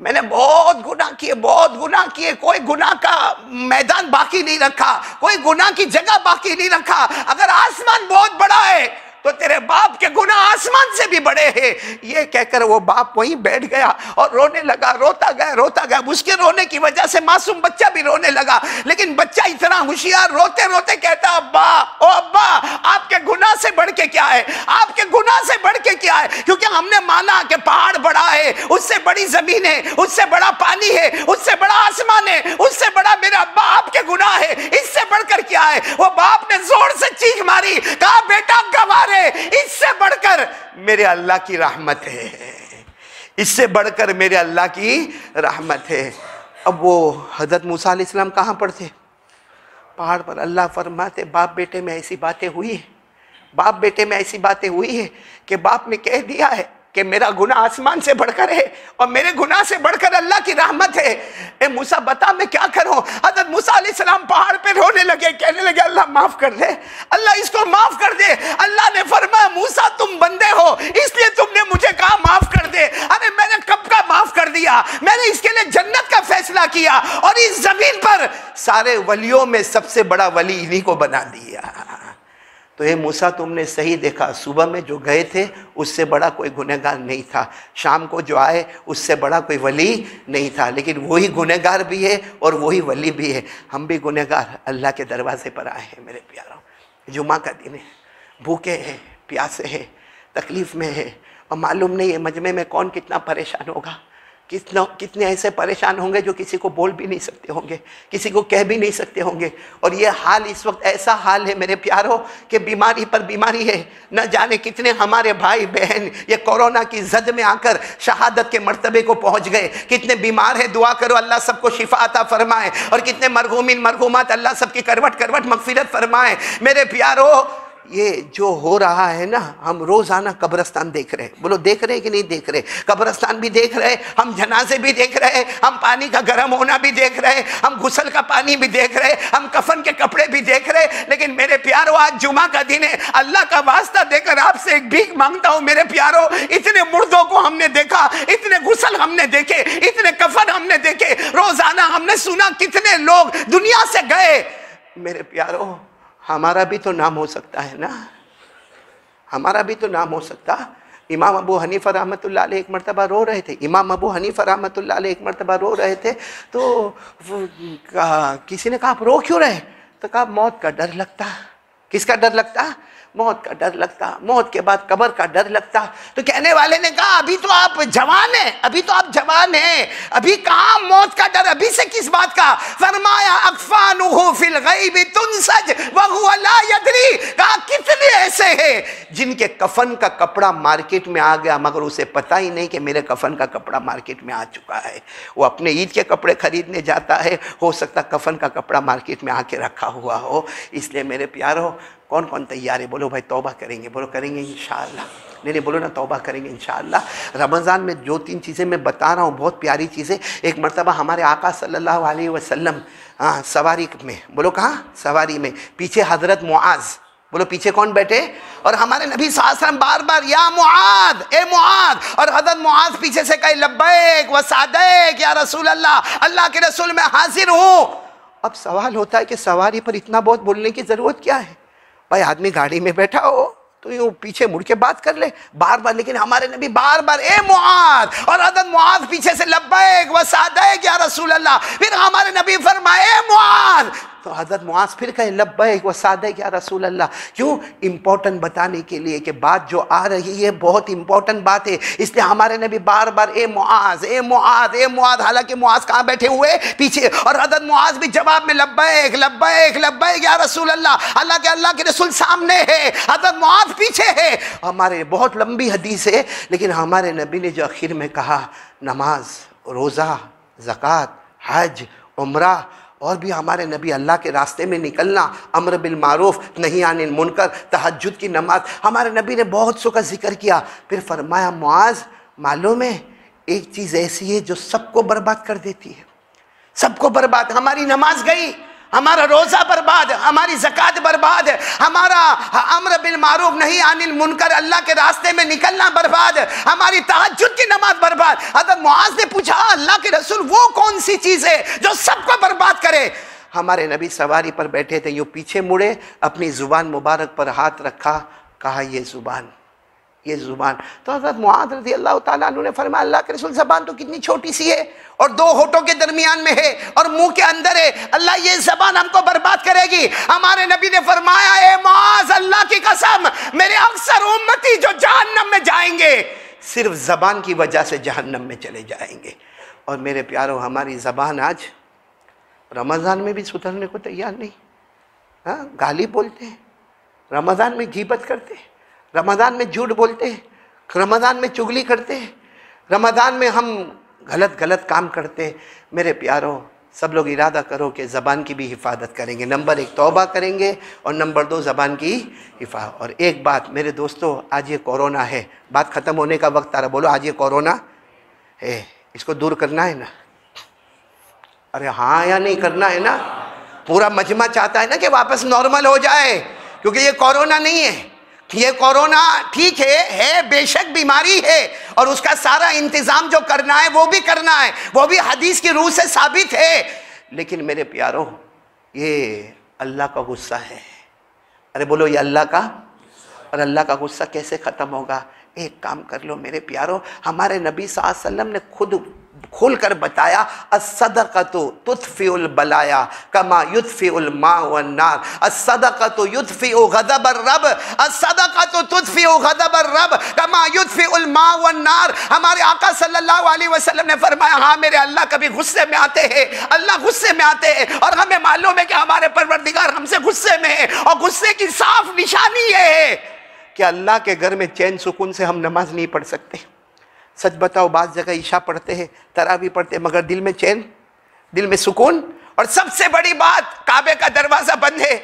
मैंने बहुत गुनाह किए, बहुत गुनाह किए। कोई गुनाह का मैदान बाकी नहीं रखा, कोई गुनाह की जगह बाकी नहीं रखा। अगर आसमान बहुत बड़ा है तो तेरे बाप के गुनाह आसमान से भी बड़े हैं। ये कहकर वो बाप वहीं बैठ गया और रोने लगा, रोता गया रोता गया। उसके रोने की वजह से मासूम बच्चा भी रोने लगा, लेकिन बच्चा इतना होशियार, रोते रोते कहता अब्बा ओ अब्बा आपके गुनाह से बढ़ के क्या है? आपके गुनाह से बढ़ के क्या है? क्योंकि हमने माना कि पहाड़ बड़ा है, उससे बड़ी जमीन है, उससे बड़ा पानी है, उससे बड़ा आसमान है, उससे बड़ा मेरे अब्बा आपके गुनाह है, इससे बढ़कर क्या है? वो बाप ने जोर से चीख मारी, कहा बेटा गवार, इससे बढ़कर मेरे अल्लाह की रहमत है, इससे बढ़कर मेरे अल्लाह की रहमत है। अब वो हजरत मूसा अलैहिस्सलाम कहां पर थे? पहाड़ पर। अल्लाह फरमाते बाप बेटे में ऐसी बातें हुई है, बाप बेटे में ऐसी बातें हुई है कि बाप ने कह दिया है कि मेरा गुनाह आसमान से बढ़कर है और मेरे गुनाह से बढ़कर अल्लाह की रहमत है। ए मूसा बता मैं क्या करूं? हज़रत मूसा अलैहिस्सलाम पहाड़ पे रोने लगे, कहने लगे अल्लाह माफ कर दे, अल्लाह इसको माफ कर दे। अल्लाह ने फरमाया मूसा तुम बंदे हो इसलिए तुमने मुझे कहा माफ कर दे। अरे मैंने कब का माफ कर दिया, मैंने इसके लिए जन्नत का फैसला किया और इस जमीन पर सारे वलियों में सबसे बड़ा वली इन्हीं को बना दिया। तो ये मूसा तुमने सही देखा, सुबह में जो गए थे उससे बड़ा कोई गुनहगार नहीं था, शाम को जो आए उससे बड़ा कोई वली नहीं था, लेकिन वही गुनहगार भी है और वही वली भी है। हम भी गुनहगार अल्लाह के दरवाजे पर आए हैं मेरे प्यारों। जुमा का दिन है, भूखे हैं, प्यासे हैं, तकलीफ़ में है और मालूम नहीं है मजमे में कौन कितना परेशान होगा, कितने ऐसे परेशान होंगे जो किसी को बोल भी नहीं सकते होंगे, किसी को कह भी नहीं सकते होंगे। और ये हाल इस वक्त ऐसा हाल है मेरे प्यारों कि बीमारी पर बीमारी है। न जाने कितने हमारे भाई बहन ये कोरोना की जद में आकर शहादत के मर्तबे को पहुंच गए, कितने बीमार है, दुआ करो अल्लाह सबको शिफा अता फरमाए, और कितने मरहूमिन मरहूमात अल्लाह सबकी करवट करवट मगफिरत फरमाए। मेरे प्यारों ये जो हो रहा है ना, हम रोजाना कब्रिस्तान देख रहे हैं। बोलो देख रहे हैं कि नहीं देख रहे? कब्रिस्तान भी देख रहे हैं, हम जनाजे भी देख रहे हैं, हम पानी का गर्म होना भी देख रहे हैं, हम गुस्ल का पानी भी देख रहे हैं, हम कफन के कपड़े भी देख रहे हैं। लेकिन मेरे प्यारों, आज जुमा का दिन है, अल्लाह का वास्ता देकर आपसे एक भीख मांगता हूं मेरे प्यारों, इतने मुर्दों को हमने देखा, इतने गुस्ल हमने देखे, इतने कफन हमने देखे, रोजाना हमने सुना कितने लोग दुनिया से गए। मेरे प्यारों, हमारा भी तो नाम हो सकता है ना, हमारा भी तो नाम हो सकता। इमाम अबू हनीफा रहमतुल्लाह अलैह एक मरतबा रो रहे थे, इमाम अबू हनीफा रहमतुल्लाह अलैह एक मरतबा रो रहे थे, तो किसी ने कहा आप रो क्यों रहे? तो कहा मौत का डर लगता। किसका डर लगता? मौत का डर लगता, मौत के बाद कब्र का डर लगता। तो कहने वाले ने कहा अभी तो आप जवान हैं, अभी तो आप जवान हैं, अभी कहाँ मौत का डर, अभी से किस बात का? फरमाया अकफानुहु फिल गैब तुनसज व हुवा ला यदरी। कहा कितने ऐसे हैं जिनके कफन का कपड़ा मार्केट में आ गया मगर उसे पता ही नहीं कि मेरे कफन का कपड़ा मार्केट में आ चुका है। वो अपने ईद के कपड़े खरीदने जाता है, हो सकता कफन का कपड़ा मार्केट में आके रखा हुआ हो। इसलिए मेरे प्यारों, कौन कौन तैयार है? बोलो भाई तौबा करेंगे, बोलो करेंगे इंशाअल्लाह। नहीं बोलो ना तौबा करेंगे इंशाअल्लाह। रमज़ान में जो 3 चीज़ें मैं बता रहा हूँ बहुत प्यारी चीज़ें। एक मरतबा हमारे आका सल्लल्लाहु अलैहि वसल्लम सवारी में, बोलो कहाँ? सवारी में, पीछे हज़रत मुआज़, बोलो पीछे कौन बैठे? और हमारे नबी सल्लल्लाहु अलैहि वसल्लम बार बार या मुआद, ए मुआद, और हज़रत मुआज़ पीछे से कहे लब्बैक व सादैक या रसूल अल्लाह, अल्लाह के रसूल मैं हाजिर हूँ। अब सवाल होता है कि सवारी पर इतना बहुत बोलने की ज़रूरत क्या है? भाई आदमी गाड़ी में बैठा हो तो यूँ पीछे मुड़ के बात कर ले बार बार, लेकिन हमारे नबी बार बार ए मुआद, और हज़रत मुआद पीछे से लब्बैक व सादैक या रसूल अल्लाह। फिर हमारे नबी फरमाए ए मुआद, तो हज़रत मुआज़ फिर कहे लब्बैक व सादैक या रसूल अल्लाह। क्यों? इम्पोर्टेंट बताने के लिए कि बात जो आ रही है बहुत इम्पोर्टेंट बात है, इसलिए हमारे नबी बार बार ए मुआज़, ए मुआज़, ए मुआज़। हालांकि मुआज़ कहाँ बैठे हुए? पीछे। और हज़रत मुआज़ भी जवाब में लब्बैक लब्बैक लब्बैक या रसूल अल्लाह, अल्लाह के रसूल सामने है, हज़रत मुआज़ पीछे है। हमारे बहुत लंबी हदीस है, लेकिन हमारे नबी ने जो आखिर में कहा, नमाज, रोज़ा, ज़कात, हज, उम्रा, और भी हमारे नबी अल्लाह के रास्ते में निकलना, अम्र बिल मारूफ नहीं अनिल मुनकर, तहज्जुद की नमाज, हमारे नबी ने बहुत सो का जिक्र किया। फिर फरमाया मुआज़, मालूम है एक चीज़ ऐसी है जो सबको बर्बाद कर देती है, सबको बर्बाद। हमारी नमाज गई, हमारा रोज़ा बर्बाद, हमारी ज़कात बर्बाद, हमारा अम्र बिल मारूफ नहीं अनिल मुनकर अल्लाह के रास्ते में निकलना बर्बाद, हमारी तहज्जुद की नमाज बर्बाद। हज़रत मुआज़ ने पूछा अल्लाह के रसूल वो कौन सी चीज़ है जो सबको बर्बाद करे? हमारे नबी सवारी पर बैठे थे, यूँ पीछे मुड़े, अपनी ज़ुबान मुबारक पर हाथ रखा, कहा ये ज़ुबान, ये ज़ुबान। तो हज़रत मुआज़ रज़ी अल्लाह ताला अन्हु ने फरमाया अल्लाह के रसूल ज़बान तो कितनी छोटी सी है और 2 होठों के दरमियान में है और मुंह के अंदर है, अल्लाह ये ज़बान हमको बर्बाद करेगी। हमारे नबी ने फरमाया ए मुआज़, अल्लाह की कसम मेरे अक्सर उम्मती जो जहन्नम में जाएंगे सिर्फ ज़बान की वजह से जहन्नम में चले जाएंगे। और मेरे प्यारों, हमारी ज़बान आज रमज़ान में भी सुधरने को तैयार नहीं। हाँ, गाली बोलते हैं, रमज़ान में गीबत करते हैं, रमज़ान में झूठ बोलते हैं, रमज़ान में चुगली करते हैं, रमज़ान में हम गलत काम करते हैं। मेरे प्यारों, सब लोग इरादा करो कि ज़बान की भी हिफाजत करेंगे। नंबर 1 तौबा करेंगे और नंबर 2 ज़बान की हिफाजत। और एक बात मेरे दोस्तों, आज ये कोरोना है, बात ख़त्म होने का वक्त आ रहा, बोलो आज ये कोरोना है, इसको दूर करना है ना? अरे हाँ या नहीं करना है ना? पूरा मजमा चाहता है ना कि वापस नॉर्मल हो जाए, क्योंकि ये कोरोना नहीं है, ये कोरोना ठीक है बेशक बीमारी है और उसका सारा इंतजाम जो करना है वो भी करना है, वो भी हदीस की रूह से साबित है। लेकिन मेरे प्यारों, ये अल्लाह का गुस्सा है। अरे बोलो ये अल्लाह का, और अल्लाह का गुस्सा कैसे ख़त्म होगा? एक काम कर लो मेरे प्यारों, हमारे नबी सल्लल्लाहु अलैहि वसल्लम ने खुद खोल कर बताया, अस्सदक़तु तुत्फ़िउल बलाया कमा युत्फ़िउल माअ वन नार, अस्सदक़तु युत्फ़िउ ग़ज़बर रब, अस्सदक़तु तुत्फ़िउ ग़ज़बर रब कमा युत्फ़िउल माअ वन नार। हमारे आका सल्लल्लाहु अलैहि वसल्लम ने फरमाया, हाँ मेरे अल्लाह कभी गुस्से में आते हैं, अल्लाह गुस्से में आते हैं, और हमें मालूम है कि हमारे परवरदिगार हमसे गुस्से में है। और गुस्से की साफ निशानी ये है कि अल्लाह के घर में चैन सुकून से हम नमाज नहीं पढ़ सकते। सच बताओ, बाज़ जगह ईशा पढ़ते हैं, तरावी पढ़ते हैं, मगर दिल में चैन, दिल में सुकून। और सबसे बड़ी बात, काबे का दरवाज़ा बंद है,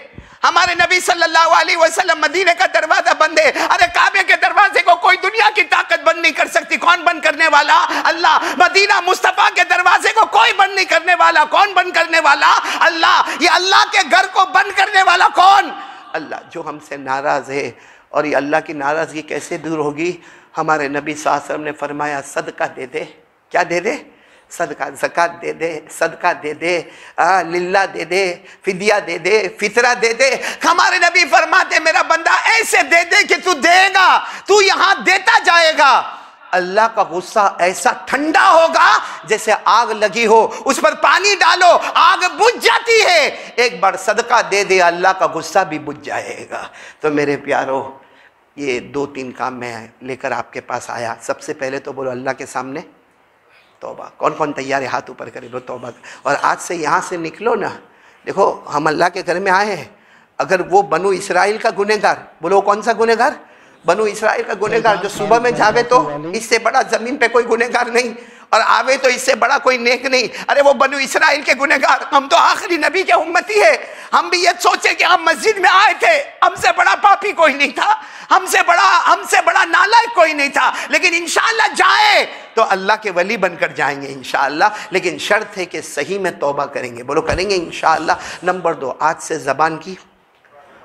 हमारे नबी सल्लल्लाहु अलैहि वसल्लम मदीने का दरवाजा बंद है, अरे काबे के दरवाजे को कोई दुनिया की ताकत बंद नहीं कर सकती। कौन बंद करने वाला? अल्लाह। मदीना मुस्तफा के दरवाजे को कोई बंद नहीं करने वाला। कौन बंद करने वाला? अल्लाह। ये अल्लाह के घर को बंद करने वाला कौन? अल्लाह। जो हमसे नाराज है, और ये अल्लाह की नाराजगी कैसे दूर होगी? हमारे नबी सल्लल्लाहु अलैहि वसल्लम ने फरमाया सदका दे दे। क्या दे दे? सदका, ज़कात दे दे, सदका दे दे, लिल्ला दे दे, फिदिया दे दे, फितरा दे दे। हमारे नबी फरमाते मेरा बंदा ऐसे दे दे कि तू देगा, तू यहां देता जाएगा, अल्लाह का गुस्सा ऐसा ठंडा होगा जैसे आग लगी हो, उस पर पानी डालो आग बुझ जाती है। एक बार सदका दे दे, अल्लाह का गुस्सा भी बुझ जाएगा। तो मेरे प्यारो, ये 2-3 काम मैं लेकर आपके पास आया। सबसे पहले तो बोलो अल्लाह के सामने तौबा। कौन कौन तैयार है? हाथ ऊपर करे, लो तौबा। और आज से यहाँ से निकलो ना। देखो हम अल्लाह के घर में आए हैं, अगर वो बनु इसराइल का गुनहगार, बोलो कौन सा गुनहगार? बनु इसराइल का गुनहगार, जो सुबह में जागे तो इससे बड़ा जमीन पे कोई गुनहगार नहीं, और आवे तो इससे बड़ा कोई नेक नहीं। अरे वो बनु इसराइल के गुनहगार, हम तो आखिरी नबी के उम्मती है। हम भी ये सोचे कि हम मस्जिद में आए थे, हमसे बड़ा पापी कोई नहीं था, हमसे बड़ा नालायक कोई नहीं था, लेकिन इंशाअल्लाह जाए तो अल्लाह के वली बनकर जाएंगे इंशाअल्लाह। लेकिन शर्त है कि सही में तौबा करेंगे। बोलो करेंगे इंशाअल्लाह। नंबर 2, आज से ज़बान की,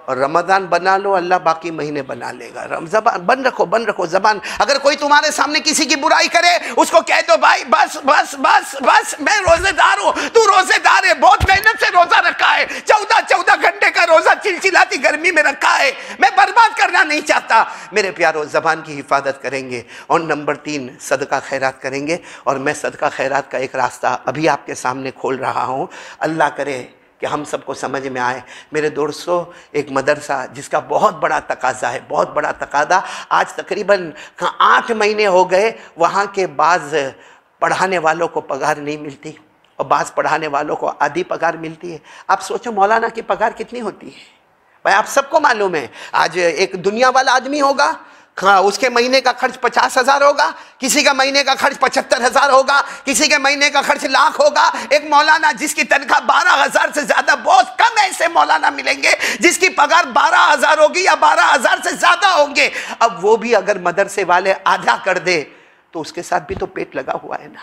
और रमज़ान बना लो, अल्लाह बाकी महीने बना लेगा। ज़बान बंद रखो ज़बान। अगर कोई तुम्हारे सामने किसी की बुराई करे, उसको कह दो भाई बस बस बस बस, मैं रोज़ेदार हूँ, तू रोज़ेदार है, बहुत मेहनत से रोज़ा रखा है, 14 घंटे का रोज़ा चिलचिलाती गर्मी में रखा है, मैं बर्बाद करना नहीं चाहता। मेरे प्यारो, ज़बान की हिफाजत करेंगे। और नंबर 3, सदका खैरात करेंगे। और मैं सदका खैरात का एक रास्ता अभी आपके सामने खोल रहा हूँ। अल्लाह करे कि हम सबको समझ में आए। मेरे दोस्तों, एक मदरसा जिसका बहुत बड़ा तकाजा है, बहुत बड़ा तकादा, आज तकरीबन 8 महीने हो गए, वहाँ के बाज़ पढ़ाने वालों को पगार नहीं मिलती, और बाज़ पढ़ाने वालों को आधी पगार मिलती है। आप सोचो मौलाना की पगार कितनी होती है भाई? आप सबको मालूम है। आज एक दुनिया वाला आदमी होगा, हाँ, उसके महीने का खर्च 50,000 होगा, किसी का महीने का खर्च 75,000 होगा, किसी के महीने का खर्च लाख होगा। एक मौलाना जिसकी तनख्वाह 12,000 से ज्यादा, बहुत कम ऐसे मौलाना मिलेंगे जिसकी पगार 12,000 होगी या 12,000 से ज्यादा होंगे। अब वो भी अगर मदरसे वाले आधा कर दे तो उसके साथ भी तो पेट लगा हुआ है ना,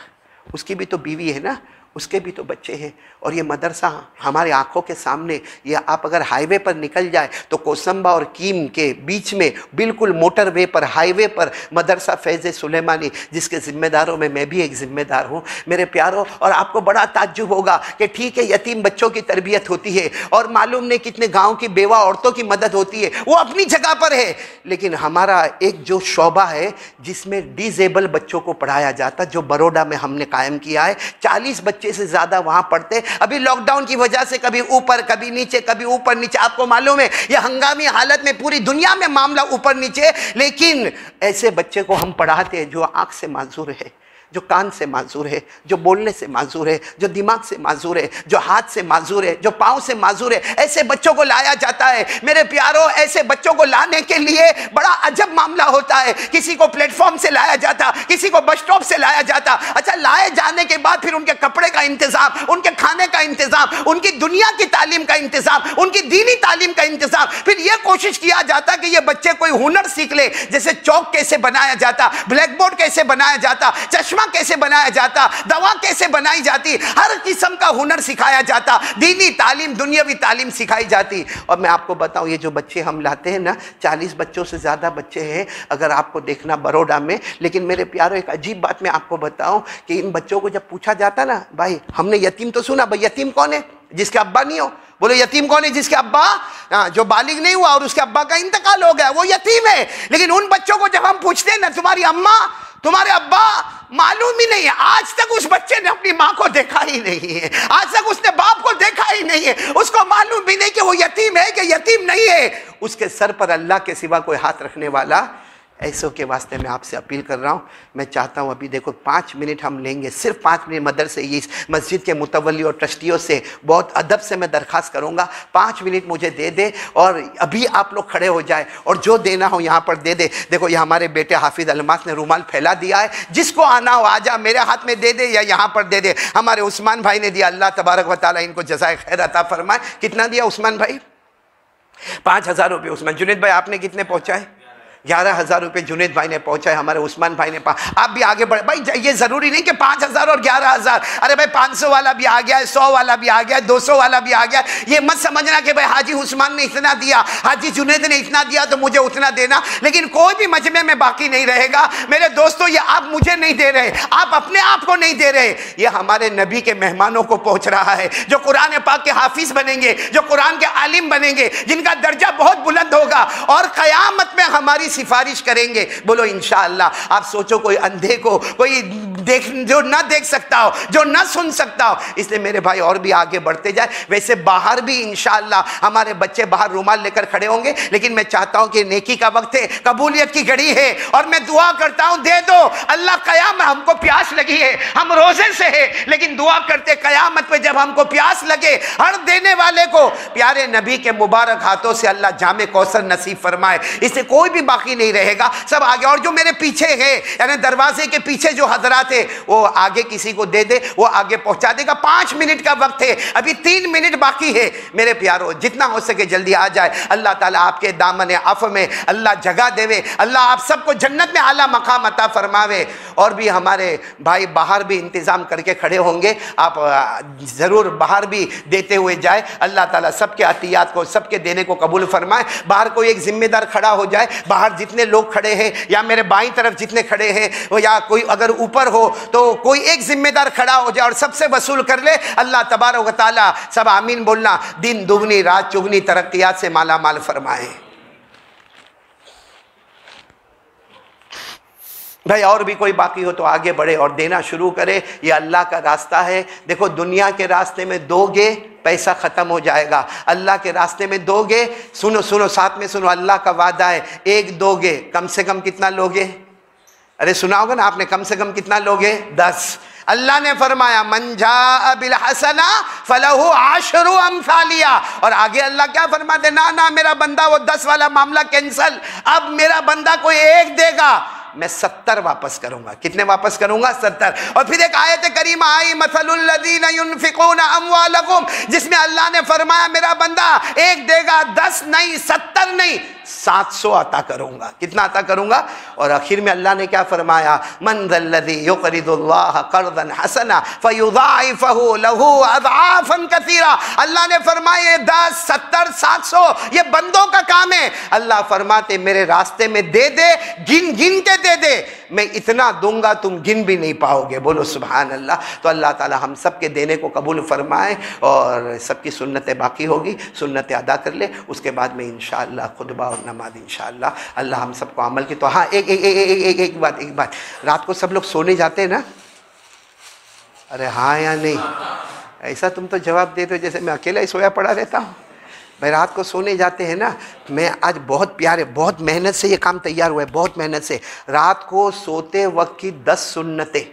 उसकी भी तो बीवी है ना, उसके भी तो बच्चे हैं। और ये मदरसा हमारे आंखों के सामने, ये आप अगर हाईवे पर निकल जाए तो कोसंबा और कीम के बीच में बिल्कुल मोटरवे पर, हाईवे पर मदरसा फैज़ सुलेमानी, जिसके ज़िम्मेदारों में मैं भी एक ज़िम्मेदार हूँ मेरे प्यारों। और आपको बड़ा ताज्जुब होगा कि ठीक है यतीम बच्चों की तरबियत होती है, और मालूम नहीं कितने गाँव की बेवा औरतों की मदद होती है, वो अपनी जगह पर है। लेकिन हमारा एक जो शोबा है जिसमें डिसेबल बच्चों को पढ़ाया जाता, जो बड़ौदा में हमने कायम किया है, 40 बच्चे से ज्यादा वहां पढ़ते। अभी लॉकडाउन की वजह से कभी ऊपर कभी नीचे, कभी ऊपर नीचे। आपको मालूम है यह हंगामी हालत में पूरी दुनिया में मामला ऊपर नीचे, लेकिन ऐसे बच्चे को हम पढ़ाते हैं जो आंख से माजूर है, जो कान से माजूर है, जो बोलने से माजूर है, जो दिमाग से माजूर है, जो हाथ से माजूर है, जो पाँव से माजूर है। ऐसे बच्चों को लाया जाता है मेरे प्यारों। ऐसे बच्चों को लाने के लिए बड़ा अजब मामला होता है। किसी को प्लेटफॉर्म से लाया जाता, किसी को बस स्टॉप से लाया जाता। अच्छा, लाए जाने के बाद फिर उनके कपड़े का इंतजाम, उनके खाने का इंतजाम, उनकी दुनिया की तालीम का इंतजाम, उनकी दीनी तालीम का इंतजाम। फिर यह कोशिश किया जाता कि ये बच्चे कोई हुनर सीख ले, जैसे चौक कैसे बनाया जाता, ब्लैक बोर्ड कैसे बनाया जाता, चश्मा कैसे बनाया जाता, दवा कैसे बनाई जाती, हर किस्म का हुनर सिखाया जाता, दीनी तालीम, दुनियावी तालीम सिखाई जाती। और मैं आपको बताऊं, ये जो बच्चे हम लाते हैं ना, 40 बच्चों से ज़्यादा बच्चे हैं अगर आपको देखना बड़ौदा में। लेकिन मेरे प्यारों, एक अजीब बात मैं आपको बताऊं कि इन बच्चों को जब पूछा जाता ना, भाई हमने यतीम तो सुना, भाई यतीम कौन है? जिसके अब्बा नहीं हो। बोलो यतीम कौन है? जिसके अब्बा जो बालिग नहीं हुआ और उसके अब्बा का इंतकाल हो गया, वो यतीम है। लेकिन उन बच्चों को जब हम पूछते हैं ना, तुम्हारी अम्मा, तुम्हारे अब्बा, मालूम ही नहीं है। आज तक उस बच्चे ने अपनी माँ को देखा ही नहीं है, आज तक उसने बाप को देखा ही नहीं है, उसको मालूम भी नहीं कि वो यतीम है कि यतीम नहीं है। उसके सर पर अल्लाह के सिवा कोई हाथ रखने वाला, ऐसों के वास्ते मैं आपसे अपील कर रहा हूँ। मैं चाहता हूँ अभी देखो 5 मिनट हम लेंगे, सिर्फ 5 मिनट मदरसे इस मस्जिद के मुतवल्ली और ट्रस्टियों से बहुत अदब से मैं दरख्वास्त करूँगा, 5 मिनट मुझे दे दे और अभी आप लोग खड़े हो जाए और जो देना हो यहाँ पर दे दे। देखो ये हमारे बेटे हाफिज़ अलमास ने रुमाल फैला दिया है, जिसको आना हो आजा, मेरे हाथ में दे दे या यहाँ पर दे दे। हमारे उस्मान भाई ने दिया, अल्लाह तबारक व तआला इनको जज़ाए खैर अता फरमाए। कितना दिया उस्मान भाई? 5,000 रुपये उस्मान। जुनेद भाई आपने कितने पहुंचाए? 11,000 रुपये जुनेद भाई ने पहुंचाए, हमारे उस्मान भाई ने आप भी आगे बढ़े भाई। ये जरूरी नहीं कि 5,000 और 11,000, अरे भाई 500 वाला भी आ गया है, 100 वाला भी आ गया है, 200 वाला भी आ गया। ये मत समझना कि भाई हाजी उस्मान ने इतना दिया, हाजी जुनेद ने इतना दिया तो मुझे उतना देना। लेकिन कोई भी मजमे में बाकी नहीं रहेगा मेरे दोस्तों। ये आप मुझे नहीं दे रहे, आप अपने आप को नहीं दे रहे, ये हमारे नबी के मेहमानों को पहुंच रहा है, जो कुरान पाक के हाफिज बनेंगे, जो कुरान के आलिम बनेंगे, जिनका दर्जा बहुत बुलंद होगा और क़यामत में हमारी सिफारिश करेंगे। बोलो इंशाअल्लाह। आप सोचो कोई अंधे को कोई जो ना देख सकता हो, जो ना सुन सकता हो, इसलिए मेरे भाई और भी आगे बढ़ते जाए। वैसे बाहर भी इंशाअल्लाह हमारे बच्चे बाहर रुमाल लेकर खड़े होंगे, लेकिन मैं चाहता हूं कि नेकी का वक्त है, कबूलियत की घड़ी है, और मैं दुआ करता हूं दे दो अल्लाह। कयामत हमको प्यास लगी है, हम रोजे से है, लेकिन दुआ करते कयामत पे जब हमको प्यास लगे, हर देने वाले को प्यारे नबी के मुबारक हाथों से अल्लाह जामे कौसर नसीब फरमाए। इससे कोई भी बाकी नहीं रहेगा, सब आगे। और जो मेरे पीछे है, यानी दरवाजे के पीछे जो हजरात है, वो आगे किसी को दे दे, वो आगे पहुंचा देगा। 5 मिनट का वक्त है, अभी 3 मिनट बाकी है। मेरे प्यारो जितना हो सके जल्दी आ जाए। अल्लाह ताला आपके दामन अफ़ में अल्लाह जगह देवे, अल्लाह आप सबको जन्नत में आला मकाम अता फरमावे। और भी हमारे भाई बाहर भी इंतजाम करके खड़े होंगे, आप जरूर बाहर भी देते हुए जाए। अल्लाह ताला सबके अतियात को, सबके देने को कबूल फरमाए। बाहर कोई एक जिम्मेदार खड़ा हो जाए, बाहर जितने लोग खड़े हैं, या मेरे बाईं तरफ जितने खड़े हैं, वो या कोई अगर ऊपर हो तो कोई एक जिम्मेदार खड़ा हो जाए और सबसे वसूल कर ले। अल्लाह तबारक व तआला, सब आमीन बोलना, दिन दुगनी रात चुगनी तरक्कियात से माला माल फरमाए। भाई और भी कोई बाकी हो तो आगे बढ़े और देना शुरू करे, ये अल्लाह का रास्ता है। देखो दुनिया के रास्ते में दोगे पैसा ख़त्म हो जाएगा, अल्लाह के रास्ते में दोगे, सुनो सुनो साथ में सुनो, अल्लाह का वादा है, एक दोगे कम से कम कितना लोगे? अरे सुना होगा ना आपने, कम से कम कितना लोगे? 10। अल्लाह ने फरमाया मन जा बिल हसना फलहु आशरु अमसालिया। और आगे अल्लाह क्या फरमाते? ना ना मेरा बंदा वो 10 वाला मामला कैंसल, अब मेरा बंदा कोई एक देगा, मैं 70 वापस करूंगा। कितने वापस करूंगा? 70। और फिर एक आयत करीमा आई मसलुल लज़ीना युनफिकूना अमवालकुम, जिसमें अल्लाह ने फरमाया मेरा बंदा एक देगा, 10 नहीं, 70 नहीं, 700 अता करूंगा। कितना अता करूंगा? और आखिर में अल्लाह ने क्या फरमाया? मन ज़ल्लज़ी युक़रिदुल्लाह क़र्ज़न हसना फ़युज़ाइफ़हु लहू अज़आफ़न कसीरा। अल्लाह ने फरमाया 10, 70, 700 ये बंदों का काम है। अल्लाह फरमाते मेरे रास्ते में दे दे, गिन गिन के दे दे, मैं इतना दूंगा तुम गिन भी नहीं पाओगे। बोलो सुभान अल्लाह। तो अल्लाह ताला हम सब के देने को कबूल फरमाए और सबकी सुन्नतें बाकी होगी, सुन्नतें अदा कर ले, उसके बाद में इंशाअल्लाह खुतबा और नमाज इंशाअल्लाह। अल्लाह हम सबको अमल की। तो हाँ एक बात, रात को सब लोग सोने जाते हैं ना? अरे हाँ या नहीं? ऐसा तुम तो जवाब देते हो जैसे मैं अकेला ही सोया पड़ा रहता हूँ। भाई रात को सोने जाते हैं ना, मैं आज बहुत प्यारे, बहुत मेहनत से ये काम तैयार हुआ है, बहुत मेहनत से। रात को सोते वक्त की 10 सुन्नतें,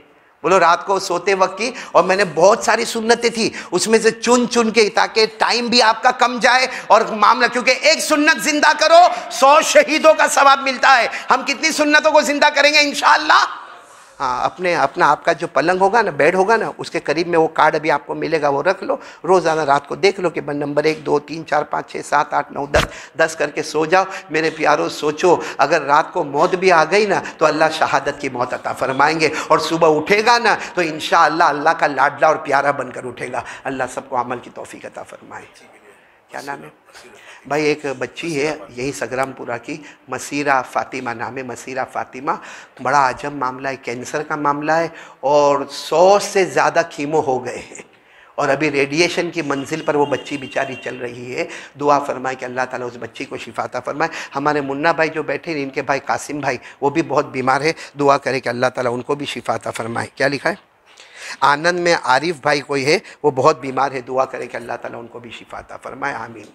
बोलो रात को सोते वक्त की, और मैंने बहुत सारी सुन्नतें थी उसमें से चुन चुन के, ताकि टाइम भी आपका कम जाए और मामला, क्योंकि एक सुन्नत जिंदा करो 100 शहीदों का सवाब मिलता है। हम कितनी सुन्नतों को जिंदा करेंगे इंशाअल्लाह? हाँ, अपना आपका जो पलंग होगा ना, बेड होगा ना, उसके करीब में वो कार्ड अभी आपको मिलेगा, वो रख लो। रोज़ाना रात को देख लो कि नंबर 1 2 3 4 5 6 7 8 9 10 करके सो जाओ। मेरे प्यारो सोचो, अगर रात को मौत भी आ गई ना तो अल्लाह शहादत की मौत अता फरमाएंगे, और सुबह उठेगा ना तो इंशाअल्लाह अल्लाह का लाडला और प्यारा बनकर उठेगा। अल्लाह सबको अमल की तौफीक अता फरमाए। क्या नाम है भाई? एक बच्ची है यही सगरामपुरा की, मसीरा फ़ातिमा नाम है, मसीरा फ़ातिमा। बड़ा अजब मामला है, कैंसर का मामला है, और 100 से ज़्यादा कीमो हो गए हैं, और अभी रेडिएशन की मंजिल पर वो बच्ची बेचारी चल रही है। दुआ फरमाए कि अल्लाह ताला उस बच्ची को शिफा अता फरमाए। हमारे मुन्ना भाई जो बैठे हैं, इनके भाई कासिम भाई, वो भी बहुत बीमार है, दुआ करे कि अल्लाह ताला उनको भी शिफा अता फरमाए। क्या लिखा है? आनंद में आरिफ भाई कोई है, वो बहुत बीमार है, दुआ करे कि अल्लाह ताला उनको भी शिफा अता फरमाए। आमीन।